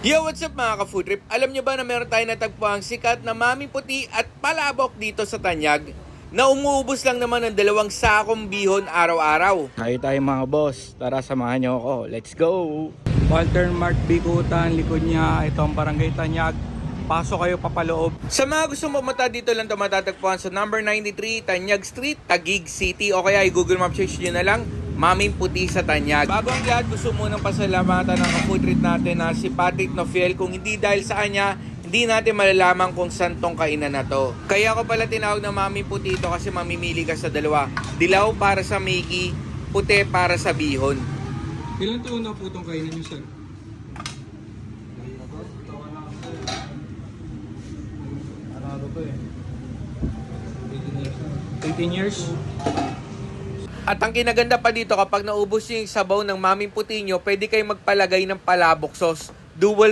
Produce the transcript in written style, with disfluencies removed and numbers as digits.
Yo, what's up mga ka-food trip? Alam nyo ba na meron tayo natagpuang sikat na mami puti at palabok dito sa Tanyag na umuubos lang naman ng 2 sakong bihon araw-araw. Tayo mga boss, tara samahan nyo ako. Let's go! Walter Mart Bikutan, likod niya, ito ang Barangay Tanyag. Pasok kayo papaloob. Sa mga gusto pumunta dito lang ito matatagpuan sa number 93 Tanyag Street, Taguig City, o kaya i-Google Map search nyo na lang Maming Puti sa Tanyag. Bago ang lahat, gusto munang pasalamatan ng ka-food trip natin na si Patrick Nofiel. Kung hindi dahil sa kanya, hindi natin malalaman kung saan tong kainan na to. Kaya ako pala tinawag na Maming Puti ito kasi mamimili ka sa dalawa. Dilaw para sa Mickey, puti para sa bihon. Ilan taon na po itong kainan nyo, sir? Ano to eh? 18 years? At ang kinaganda pa dito, kapag naubos yung sabaw ng Maming Puti nyo, pwede kayo magpalagay ng palabok sauce. Dual